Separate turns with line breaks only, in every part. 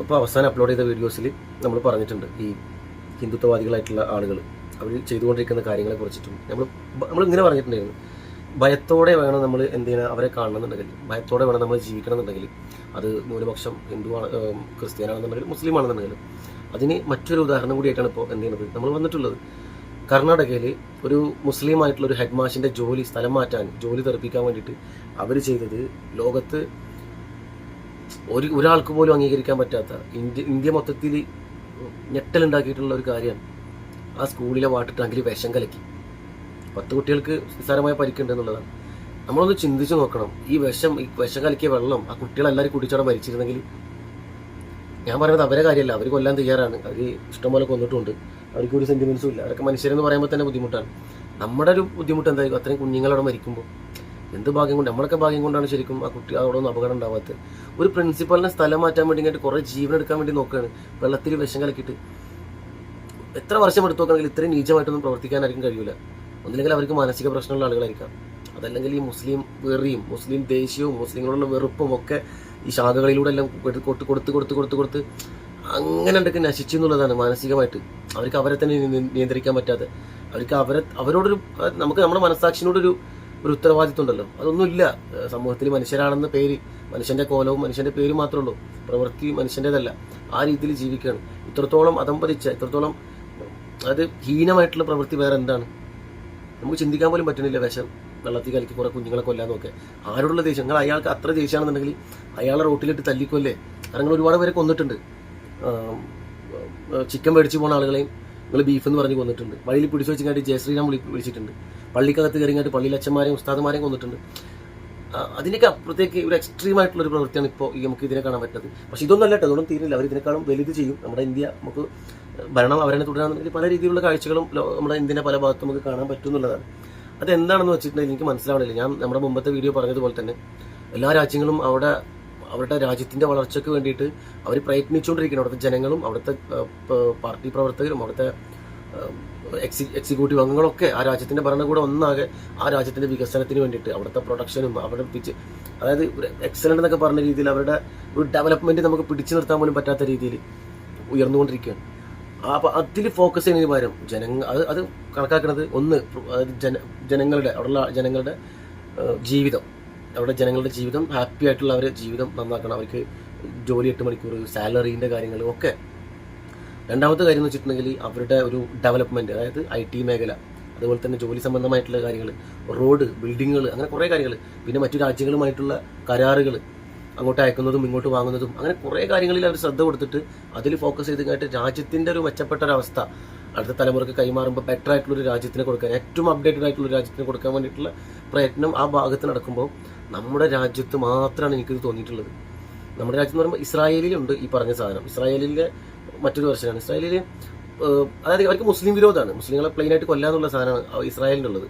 ഇപ്പോൾ അവസാനം അപ്ലോഡ് ചെയ്ത വീഡിയോസിൽ നമ്മൾ പറഞ്ഞിട്ടുണ്ട് ഈ ഹിന്ദുത്വവാദികളായിട്ടുള്ള ആളുകൾ അവർ ചെയ്തുകൊണ്ടിരിക്കുന്ന കാര്യങ്ങളെ കുറിച്ചിട്ടും നമ്മളിങ്ങനെ പറഞ്ഞിട്ടുണ്ടായിരുന്നു. ഭയത്തോടെ വേണം നമ്മൾ എന്ത് ചെയ്യണം, അവരെ കാണണമെന്നുണ്ടെങ്കിൽ ഭയത്തോടെ വേണം നമ്മൾ ജീവിക്കണം എന്നുണ്ടെങ്കിൽ, അത് ന്യൂനപക്ഷം ഹിന്ദുവാണ്, ക്രിസ്ത്യാനാണെന്നുണ്ടെങ്കിൽ മുസ്ലിം ആണെന്നുണ്ടെങ്കിലും. അതിന് മറ്റൊരു ഉദാഹരണം കൂടിയായിട്ടാണ് ഇപ്പോൾ എന്ത് ചെയ്യുന്നത് നമ്മൾ വന്നിട്ടുള്ളത്. കർണാടകയിൽ ഒരു മുസ്ലിം ആയിട്ടുള്ള ഒരു ഹെഡ് മാഷിൻ്റെ സ്ഥലം മാറ്റാൻ, ജോലി തെറിപ്പിക്കാൻ വേണ്ടിയിട്ട് അവർ ചെയ്തത് ലോകത്ത് ഒരാൾക്ക് പോലും അംഗീകരിക്കാൻ പറ്റാത്ത, ഇന്ത്യ മൊത്തത്തിൽ ഞെട്ടലുണ്ടാക്കിയിട്ടുള്ള ഒരു കാര്യമാണ്. ആ സ്കൂളിലെ വാട്ടർ ടാങ്കിൽ വിഷം കലക്കി 10 കുട്ടികൾക്ക് നിസ്സാരമായ പരിക്കുണ്ട് എന്നുള്ളതാണ്. നമ്മളൊന്ന് ചിന്തിച്ച് നോക്കണം. ഈ വിഷം കലക്കിയ വെള്ളം ആ കുട്ടികളെല്ലാവരും കുടിച്ചോടെ മരിച്ചിരുന്നെങ്കിൽ, ഞാൻ പറയുന്നത് അവരെ കാര്യമല്ല, അവർ കൊല്ലാൻ തയ്യാറാണ്, അവർ ഇഷ്ടംപോലെ കൊന്നിട്ടുണ്ട്, അവർക്ക് ഒരു സെന്റിമെന്റ്സും ഇല്ല, അവരൊക്കെ മനുഷ്യരെന്ന് പറയുമ്പോൾ തന്നെ ബുദ്ധിമുട്ടാണ്. നമ്മുടെ ഒരു ബുദ്ധിമുട്ട് എന്തായിരിക്കും അത്രയും കുഞ്ഞുങ്ങളവിടെ മരിക്കുമ്പോൾ? എന്ത് ഭാഗ്യം കൊണ്ട്, നമ്മളൊക്കെ ഭാഗ്യം കൊണ്ടാണ് ശരിക്കും ആ കുട്ടി അവിടെ ഒന്നും അപകടം ഉണ്ടാവാത്തത്. ഒരു പ്രിൻസിപ്പലിനെ സ്ഥലം മാറ്റാൻ വേണ്ടി കുറേ ജീവൻ എടുക്കാൻ വേണ്ടി നോക്കുകയാണ്, വെള്ളത്തിൽ വിഷം കലക്കിയിട്ട്. എത്ര വർഷം എടുത്ത് നോക്കുകയാണെങ്കിൽ ഇത്രയും നീചമായിട്ടൊന്നും പ്രവർത്തിക്കാനായിരിക്കും കഴിയില്ല. ഒന്നില്ലെങ്കിൽ അവർക്ക് മാനസിക പ്രശ്നമുള്ള ആളുകളായിരിക്കാം, അതല്ലെങ്കിൽ ഈ മുസ്ലിം വെറിയും മുസ്ലിം ദേഷ്യവും മുസ്ലിങ്ങളോടുള്ള വെറുപ്പും ഒക്കെ ഈ ശാഖകളിലൂടെ എല്ലാം കൊടുത്ത് അങ്ങനെ ഉണ്ടൊക്കെ നശിച്ചു എന്നുള്ളതാണ്. മാനസികമായിട്ട് അവർക്ക് അവരെ തന്നെ നിയന്ത്രിക്കാൻ പറ്റാതെ, അവർക്ക് അവരോടൊരു നമുക്ക് നമ്മുടെ മനസ്സാക്ഷിനോടൊരു ഉത്തരവാദിത്വം ഉണ്ടല്ലോ, അതൊന്നുമില്ല. സമൂഹത്തിൽ മനുഷ്യരാണെന്ന പേര്, മനുഷ്യന്റെ കോലവും മനുഷ്യന്റെ പേരും മാത്രമേ ഉള്ളൂ, പ്രവൃത്തി മനുഷ്യൻ്റെതല്ല. ആ രീതിയിൽ ജീവിക്കുകയാണ്. ഇത്രത്തോളം അതമ്പതിച്ച, ഇത്രത്തോളം അത് ഹീനമായിട്ടുള്ള പ്രവൃത്തി വേറെ എന്താണ് നമുക്ക് ചിന്തിക്കാൻ പോലും പറ്റുന്നില്ല. വിഷം വെള്ളത്തിൽ കലക്കി കുറെ കുഞ്ഞുങ്ങളെ കൊല്ലാൻ നോക്കെ. ആരോടുള്ള ദേഷ്യം? നിങ്ങൾ അയാൾക്ക് അത്ര ദേഷ്യമാണെന്നുണ്ടെങ്കിൽ അയാളെ റോട്ടിലിട്ട് തല്ലിക്കൊല്ലേ. കാരണം ഒരുപാട് പേരെ കൊന്നിട്ടുണ്ട്. ചിക്കൻ മേടിച്ചു പോകുന്ന ആളുകളെയും നിങ്ങൾ ബീഫ് എന്ന് പറഞ്ഞ് കൊന്നിട്ടുണ്ട്. വഴിയിൽ പിടിച്ചു വെച്ചിട്ട് ജയശ്രീരാം വിളിച്ചിട്ടുണ്ട്. പള്ളിക്കകത്ത് കയറിങ്ങാട്ട് പള്ളിയിൽ അച്ഛന്മാരെയും ഉസ്താദന്മാരെയും കൊന്നിട്ടുണ്ട്. അതിനൊക്കെ അപ്പുറത്തേക്ക് ഒരു എക്സ്ട്രീം ആയിട്ടുള്ളൊരു പ്രവൃത്തിയാണ് ഇപ്പോൾ നമുക്ക് ഇതിനെ കാണാൻ പറ്റുന്നത്. പക്ഷെ ഇതൊന്നും അല്ല കേട്ടോ, അതൊന്നും തീരില്ല. അവർ ഇതിനേക്കാളും വലുത് ചെയ്യും. നമ്മുടെ ഇന്ത്യ നമുക്ക് ഭരണം അവരെ തുടരാണെന്നുണ്ടെങ്കിൽ പല രീതിയിലുള്ള കാഴ്ചകളും നമ്മുടെ ഇന്ത്യയുടെ പല ഭാഗത്തും നമുക്ക് കാണാൻ പറ്റുമെന്നുള്ളതാണ്. അതെന്താണെന്ന് വെച്ചിട്ടുണ്ടെങ്കിൽ എനിക്ക് മനസ്സിലാവണില്ല. ഞാൻ നമ്മുടെ മുമ്പത്തെ വീഡിയോ പറഞ്ഞതുപോലെ തന്നെ എല്ലാ രാജ്യങ്ങളും അവരുടെ രാജ്യത്തിന്റെ വളർച്ചയ്ക്ക് വേണ്ടിയിട്ട് അവർ പ്രയത്നിച്ചുകൊണ്ടിരിക്കണം. അവിടുത്തെ ജനങ്ങളും അവിടുത്തെ പാർട്ടി പ്രവർത്തകരും അവിടുത്തെ എക്സിക്യൂട്ടീവ് അംഗങ്ങളൊക്കെ ആ രാജ്യത്തിന്റെ ഭരണകൂടം ഒന്നാകെ ആ രാജ്യത്തിന്റെ വികസനത്തിന് വേണ്ടിയിട്ട് അവിടുത്തെ പ്രൊഡക്ഷനും അതായത് ഒരു എക്സലന്റ് എന്നൊക്കെ പറഞ്ഞ രീതിയിൽ അവരുടെ ഒരു ഡെവലപ്മെന്റ് നമുക്ക് പിടിച്ചു നിർത്താൻ പോലും പറ്റാത്ത രീതിയിൽ ഉയർന്നുകൊണ്ടിരിക്കുകയാണ്. അപ്പോൾ അതിൽ ഫോക്കസ് ചെയ്യുന്നതിന് പകരം അത് കണക്കാക്കുന്നത് ഒന്ന്, ജനങ്ങളുടെ അവിടെയുള്ള ജനങ്ങളുടെ ജീവിതം, അവരുടെ ജനങ്ങളുടെ ജീവിതം ഹാപ്പി ആയിട്ടുള്ള അവരുടെ ജീവിതം നന്നാക്കണം. അവർക്ക് ജോലി 8 മണിക്കൂർ, സാലറീൻ്റെ കാര്യങ്ങളും ഒക്കെ. രണ്ടാമത്തെ കാര്യം എന്ന് വെച്ചിട്ടുണ്ടെങ്കിൽ അവരുടെ ഒരു ഡെവലപ്മെന്റ്, അതായത് IT മേഖല, അതുപോലെ തന്നെ ജോലി സംബന്ധമായിട്ടുള്ള കാര്യങ്ങൾ, റോഡ്, ബിൽഡിങ്ങുകൾ, അങ്ങനെ കുറേ കാര്യങ്ങൾ, പിന്നെ മറ്റു രാജ്യങ്ങളുമായിട്ടുള്ള കരാറുകൾ, അങ്ങോട്ട് അയക്കുന്നതും ഇങ്ങോട്ട് വാങ്ങുന്നതും, അങ്ങനെ കുറേ കാര്യങ്ങളിൽ അവർ ശ്രദ്ധ കൊടുത്തിട്ട് അതിൽ ഫോക്കസ് ചെയ്ത് കഴിഞ്ഞിട്ട് രാജ്യത്തിൻ്റെ ഒരു മെച്ചപ്പെട്ട ഒരവസ്ഥ അടുത്ത തലമുറക്ക് കൈമാറുമ്പോൾ ബെറ്റർ ആയിട്ടുള്ളൊരു രാജ്യത്തിന് കൊടുക്കാൻ, ഏറ്റവും അപ്ഡേറ്റഡ് ആയിട്ടുള്ള രാജ്യത്തിന് കൊടുക്കാൻ വേണ്ടിയിട്ടുള്ള പ്രയത്നം ആ ഭാഗത്ത് നടക്കുമ്പോൾ നമ്മുടെ രാജ്യത്ത് മാത്രമാണ് എനിക്കിത് തോന്നിയിട്ടുള്ളത്. നമ്മുടെ രാജ്യം എന്ന് പറയുമ്പോൾ ഇസ്രായേലിലുണ്ട് ഈ പറഞ്ഞ സാധനം. ഇസ്രായേലിലെ മറ്റൊരു വെർഷനാണ്. ഇസ്രായേലിൽ അതായത് അവർക്ക് മുസ്ലിം വിരോധമാണ്, മുസ്ലിങ്ങളെ പ്ലെയിനായിട്ട് കൊല്ലാന്നുള്ള സാധനമാണ് ഇസ്രായേലിനുള്ളത്.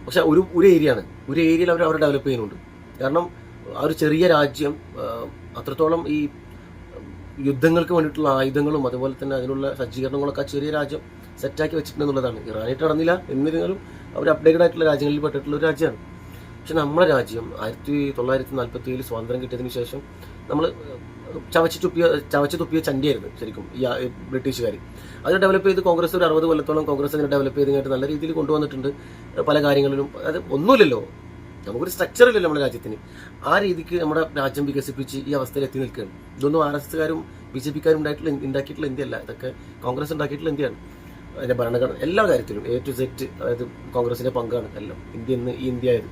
പക്ഷെ ഒരു ഏരിയയിൽ അവർ ഡെവലപ്പ് ചെയ്യുന്നുണ്ട്. കാരണം ആ ഒരു ചെറിയ രാജ്യം അത്രത്തോളം ഈ യുദ്ധങ്ങൾക്ക് വേണ്ടിയിട്ടുള്ള ആയുധങ്ങളും അതുപോലെ തന്നെ അതിനുള്ള സജ്ജീകരണങ്ങളൊക്കെ ആ ചെറിയ രാജ്യം സെറ്റാക്കി വെച്ചിട്ടുണ്ടെന്നുള്ളതാണ്. ഇറാനായിട്ട് നടന്നില്ല, എന്നിരുന്നാലും അവർ അപ്ഡേറ്റഡ് ആയിട്ടുള്ള രാജ്യങ്ങളിൽ പെട്ടിട്ടുള്ള ഒരു രാജ്യമാണ്. പക്ഷെ നമ്മുടെ രാജ്യം 1947 സ്വാതന്ത്ര്യം കിട്ടിയതിന് ശേഷം നമ്മൾ ചവച്ച് തുപ്പിയ ചണ്ടിയായിരുന്നു ശരിക്കും ഈ ബ്രിട്ടീഷുകാർ. അത് ഡെവലപ്പ് ചെയ്ത് കോൺഗ്രസ് ഒരു 60 കൊല്ലത്തോളം കോൺഗ്രസ് അതിനെ ഡെവലപ്പ് ചെയ്തിട്ട് നല്ല രീതിയിൽ കൊണ്ടുവന്നിട്ടുണ്ട് പല കാര്യങ്ങളിലും. അത് ഒന്നുമില്ലല്ലോ, നമുക്കൊരു സ്ട്രക്ചർ ഇല്ലല്ലോ നമ്മുടെ രാജ്യത്തിന്. ആ രീതിക്ക് നമ്മുടെ രാജ്യം വികസിപ്പിച്ച് ഈ അവസ്ഥയിൽ എത്തി നിൽക്കുകയാണ്. ഇതൊന്നും RSSകാരും BJPക്കാരും ഉണ്ടാക്കിയിട്ടുള്ള ഇന്ത്യയല്ല, ഇതൊക്കെ കോൺഗ്രസ് ഉണ്ടാക്കിയിട്ടുള്ള ഇന്ത്യയാണ്. അതിൻ്റെ ഭരണഘടന എല്ലാ കാര്യത്തിലും A to Z, അതായത് കോൺഗ്രസിൻ്റെ പങ്കാണ് എല്ലാം ഇന്ത്യ ഇന്ന് ഈ ഇന്ത്യ ആയത്.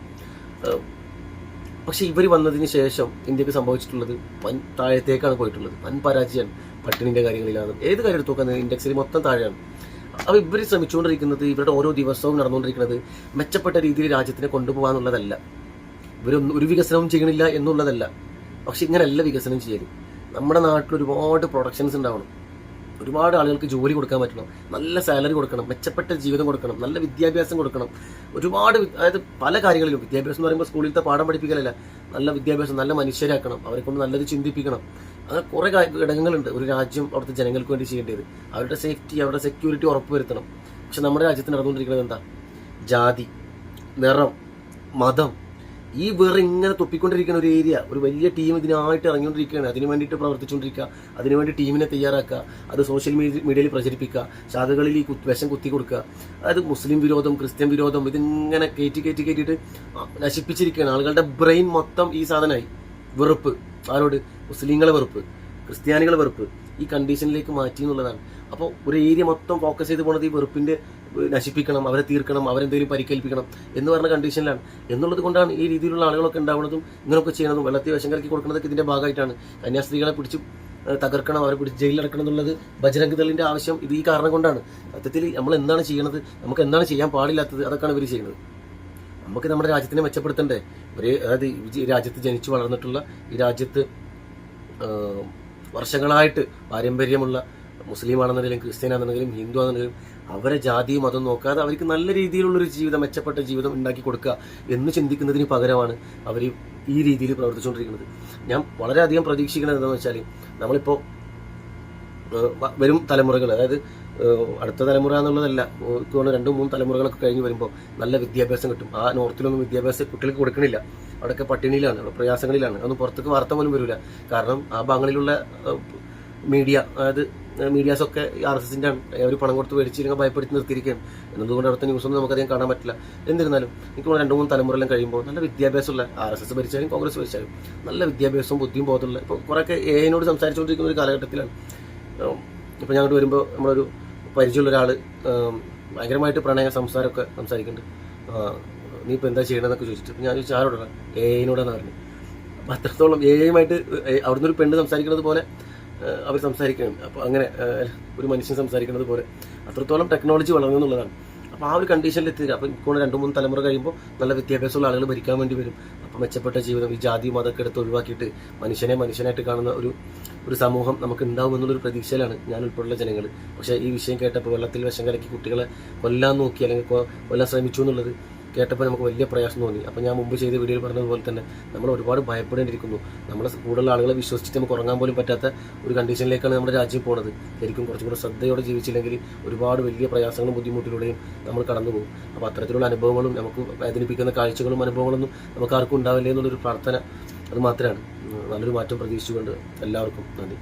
പക്ഷെ ഇവർ വന്നതിന് ശേഷം ഇന്ത്യക്ക് സംഭവിച്ചിട്ടുള്ളത് വൻ താഴത്തേക്കാണ് പോയിട്ടുള്ളത്. വൻ പരാജയമാണ്. പട്ടിണിൻ്റെ കാര്യങ്ങളിലാണ്, ഏത് കാര്യം എടുത്ത് നോക്കുന്നത് ഇൻഡെക്സിൽ മൊത്തം താഴെയാണ്. അപ്പോൾ ഇവർ ശ്രമിച്ചുകൊണ്ടിരിക്കുന്നത്, ഇവരുടെ ഓരോ ദിവസവും നടന്നുകൊണ്ടിരിക്കുന്നത് മെച്ചപ്പെട്ട രീതിയിൽ രാജ്യത്തിനെ കൊണ്ടുപോകാന്നുള്ളതല്ല. ഇവരൊന്നും ഒരു വികസനവും ചെയ്യണില്ല എന്നുള്ളതല്ല. പക്ഷെ ഇങ്ങനെയല്ല വികസനം ചെയ്യൽ. നമ്മുടെ നാട്ടിൽ ഒരുപാട് പ്രൊഡക്ഷൻസ് ഉണ്ടാവണം, ഒരുപാട് ആളുകൾക്ക് ജോലി കൊടുക്കാൻ പറ്റണം, നല്ല സാലറി കൊടുക്കണം, മെച്ചപ്പെട്ട ജീവിതം കൊടുക്കണം, നല്ല വിദ്യാഭ്യാസം കൊടുക്കണം. ഒരുപാട്, അതായത് പല കാര്യങ്ങളിലും വിദ്യാഭ്യാസം എന്ന് പറയുമ്പോൾ സ്കൂളിലത്തെ പാഠം പഠിപ്പിക്കലല്ല, നല്ല വിദ്യാഭ്യാസം, നല്ല മനുഷ്യരാക്കണം, അവരെ കൊണ്ട് നല്ലത് ചിന്തിപ്പിക്കണം. അങ്ങനെ കുറേ ഘടകങ്ങളുണ്ട് ഒരു രാജ്യം അവിടുത്തെ ജനങ്ങൾക്ക് വേണ്ടി ചെയ്യേണ്ടത്. അവരുടെ സേഫ്റ്റി, അവരുടെ സെക്യൂരിറ്റി ഉറപ്പുവരുത്തണം. പക്ഷെ നമ്മുടെ രാജ്യത്ത് നടന്നുകൊണ്ടിരിക്കുന്നത് എന്താ? ജാതി, നിറം, മതം, ഈ വേറെ ഇങ്ങനെ തൊപ്പിക്കൊണ്ടിരിക്കുന്ന ഒരു ഏരിയ, ഒരു വലിയ ടീം ഇതിനായിട്ട് ഇറങ്ങിക്കൊണ്ടിരിക്കുകയാണ്. അതിന് വേണ്ടിയിട്ട് പ്രവർത്തിച്ചുകൊണ്ടിരിക്കുക, അതിനുവേണ്ടി ടീമിനെ തയ്യാറാക്കുക, അത് സോഷ്യൽ മീഡിയയിൽ പ്രചരിപ്പിക്കുക, ശാഖകളിൽ ഈ വിഷം കുത്തി കൊടുക്കുക. അതായത് മുസ്ലിം വിരോധം, ക്രിസ്ത്യൻ വിരോധം, ഇതിങ്ങനെ കയറ്റിയിട്ട് നശിപ്പിച്ചിരിക്കുകയാണ്. ആളുകളുടെ ബ്രെയിൻ മൊത്തം ഈ സാധനമായി. വെറുപ്പ്, ആരോട്? മുസ്ലിങ്ങളെ വെറുപ്പ്, ക്രിസ്ത്യാനികളെ വെറുപ്പ്, ഈ കണ്ടീഷനിലേക്ക് മാറ്റി എന്നുള്ളതാണ്. അപ്പോൾ ഒരു ഏരിയ മൊത്തം ഫോക്കസ് ചെയ്ത് പോണത് ഈ വെറുപ്പിന്റെ നശിപ്പിക്കണം, അവരെ തീർക്കണം, അവരെന്തെങ്കിലും പരിക്കേൽപ്പിക്കണം എന്ന് പറഞ്ഞ കണ്ടീഷനിലാണ്. എന്നുള്ളത് കൊണ്ടാണ് ഈ രീതിയിലുള്ള ആളുകളൊക്കെ ഉണ്ടാവുന്നതും ഇങ്ങനെയൊക്കെ ചെയ്യുന്നതും. വെള്ളത്തിൽ വിഷം കലക്കി കൊടുക്കുന്നതൊക്കെ ഇതിന്റെ ഭാഗമായിട്ടാണ്. കന്യാസ്ത്രീകളെ പിടിച്ച് തകർക്കണം, അവരെ പിടിച്ച് ജയിലിലടക്കണം എന്നുള്ളത് ബജരംഗ് ദളിന്റെ ആവശ്യം ഇത് ഈ കാരണം കൊണ്ടാണ്. സത്യത്തിൽ നമ്മൾ എന്താണ് ചെയ്യണത്, നമുക്ക് എന്താണ് ചെയ്യാൻ പാടില്ലാത്തത്, അതൊക്കെയാണ് ഇവർ ചെയ്യുന്നത്. നമുക്ക് നമ്മുടെ രാജ്യത്തിനെ മെച്ചപ്പെടുത്തണ്ടേ? അതായത് ഈ രാജ്യത്ത് ജനിച്ചു വളർന്നിട്ടുള്ള, ഈ രാജ്യത്ത് വർഷങ്ങളായിട്ട് പാരമ്പര്യമുള്ള മുസ്ലിം ആണെന്നുണ്ടെങ്കിലും ക്രിസ്ത്യൻ ആണെന്നുണ്ടെങ്കിലും ഹിന്ദു ആണെന്നുണ്ടെങ്കിലും അവരെ ജാതിയും മതം നോക്കാതെ അവർക്ക് നല്ല രീതിയിലുള്ളൊരു ജീവിതം, മെച്ചപ്പെട്ട ജീവിതം ഉണ്ടാക്കി കൊടുക്കുക എന്ന് ചിന്തിക്കുന്നതിന് പകരമാണ് അവർ ഈ രീതിയിൽ പ്രവർത്തിച്ചുകൊണ്ടിരിക്കുന്നത്. ഞാൻ വളരെയധികം പ്രതീക്ഷിക്കുന്നത് എന്താണെന്ന് വെച്ചാൽ, നമ്മളിപ്പോൾ വരും തലമുറകൾ, അതായത് അടുത്ത തലമുറ എന്നുള്ളതല്ല, ഇതുകൊണ്ട് 2-3 തലമുറകളൊക്കെ കഴിഞ്ഞ് വരുമ്പോൾ നല്ല വിദ്യാഭ്യാസം കിട്ടും. ആ നോർത്തിലൊന്നും വിദ്യാഭ്യാസം കുട്ടികൾക്ക് കൊടുക്കണില്ല. അവിടെയൊക്കെ പട്ടിണിയിലാണ്, പ്രയാസങ്ങളിലാണ്. അതൊന്നും പുറത്തേക്ക് വാർത്ത പോലും വരില്ല. കാരണം ആ ഭാഗങ്ങളിലുള്ള മീഡിയ, അതായത് മീഡിയാസൊക്കെ RSSന്റെ ആണ്. അവർ പണം കൊടുത്ത് മേടിച്ചില്ലെങ്കിൽ ഭയപ്പെടുത്തി നിർത്തിയിരിക്കുകയാണ്. എന്നതുകൊണ്ട് അവിടുത്തെ ന്യൂസൊന്നും നമുക്കധികം കാണാൻ പറ്റില്ല. എന്നിരുന്നാലും എനിക്ക് 2-3 തലമുറയെല്ലാം കഴിയുമ്പോൾ നല്ല വിദ്യാഭ്യാസമുള്ള, RSS ഭരിച്ചാലും കോൺഗ്രസ് ഭരിച്ചാലും നല്ല വിദ്യാഭ്യാസവും ബുദ്ധിയും ബോധമുള്ള, ഇപ്പോൾ കുറേയൊക്കെ AI സംസാരിച്ചുകൊണ്ടിരിക്കുന്ന ഒരു കാലഘട്ടത്തിലാണ്. ഇപ്പോൾ ഞങ്ങോട്ട് വരുമ്പോൾ നമ്മളൊരു പരിചയമുള്ള ഒരാൾ ഭയങ്കരമായിട്ട് പ്രണയ സംസാരമൊക്കെ സംസാരിക്കുന്നുണ്ട്. നീ ഇപ്പോൾ എന്താ ചെയ്യണമെന്നൊക്കെ ചോദിച്ചിട്ട് ഞാൻ ചോദിച്ചു, ആരോടാണ്? AI പറഞ്ഞു. അപ്പം അത്രത്തോളം AI അവിടുന്ന് ഒരു പെണ്ണ് സംസാരിക്കുന്നത് പോലെ അവർ സംസാരിക്കണം. അപ്പോൾ അങ്ങനെ ഒരു മനുഷ്യൻ സംസാരിക്കുന്നത് പോലെ അത്രത്തോളം ടെക്നോളജി വളർന്നു എന്നുള്ളതാണ്. അപ്പോൾ ആ ഒരു കണ്ടീഷനിൽ എത്തുക. അപ്പോൾ ഇപ്പോൾ 2-3 തലമുറ കഴിയുമ്പോൾ നല്ല വിദ്യാഭ്യാസമുള്ള ആളുകൾ ഭരിക്കാൻ വേണ്ടി വരും. അപ്പോൾ മെച്ചപ്പെട്ട ജീവിതം, ഈ ജാതി മതമൊക്കെ എടുത്ത് ഒഴിവാക്കിയിട്ട് മനുഷ്യനായിട്ട് കാണുന്ന ഒരു സമൂഹം നമുക്ക് ഉണ്ടാവും എന്നുള്ളൊരു പ്രതീക്ഷയിലാണ് ഞാൻ ഉൾപ്പെടെയുള്ള ജനങ്ങൾ. പക്ഷേ ഈ വിഷയം കേട്ടപ്പോൾ വെള്ളത്തിൽ വിഷം കലക്കി കുട്ടികളെ കൊല്ലാൻ നോക്കി അല്ലെങ്കിൽ കൊല്ലാൻ ശ്രമിച്ചു എന്നുള്ളത് കേട്ടപ്പോൾ നമുക്ക് വലിയ പ്രയാസം തോന്നി. അപ്പോൾ ഞാൻ മുമ്പ് ചെയ്ത വീഡിയോയിൽ പറഞ്ഞതുപോലെ തന്നെ നമ്മൾ ഒരുപാട് ഭയപ്പെടേണ്ടിയിരിക്കുന്നു. നമ്മളെ കൂടുതൽ ആളുകളെ വിശ്വസിച്ചിട്ട് നമുക്ക് ഉറങ്ങാൻ പോലും പറ്റാത്ത ഒരു കണ്ടീഷനിലേക്കാണ് നമ്മുടെ രാജ്യം പോകുന്നത്. ശരിക്കും കുറച്ചും കൂടെ ശ്രദ്ധയോടെ ജീവിച്ചില്ലെങ്കിൽ ഒരുപാട് വലിയ പ്രയാസങ്ങളും ബുദ്ധിമുട്ടിലൂടെയും നമ്മൾ കടന്നു പോകും. അപ്പോൾ അത്തരത്തിലുള്ള അനുഭവങ്ങളും നമുക്ക് വേദനിപ്പിക്കുന്ന കാഴ്ചകളും അനുഭവങ്ങളൊന്നും നമുക്ക് ആർക്കും ഉണ്ടാവില്ലേ എന്നുള്ളൊരു പ്രാർത്ഥന അത് മാത്രമാണ്. നല്ലൊരു മാറ്റം പ്രതീക്ഷിച്ചുകൊണ്ട് എല്ലാവർക്കും നന്ദി.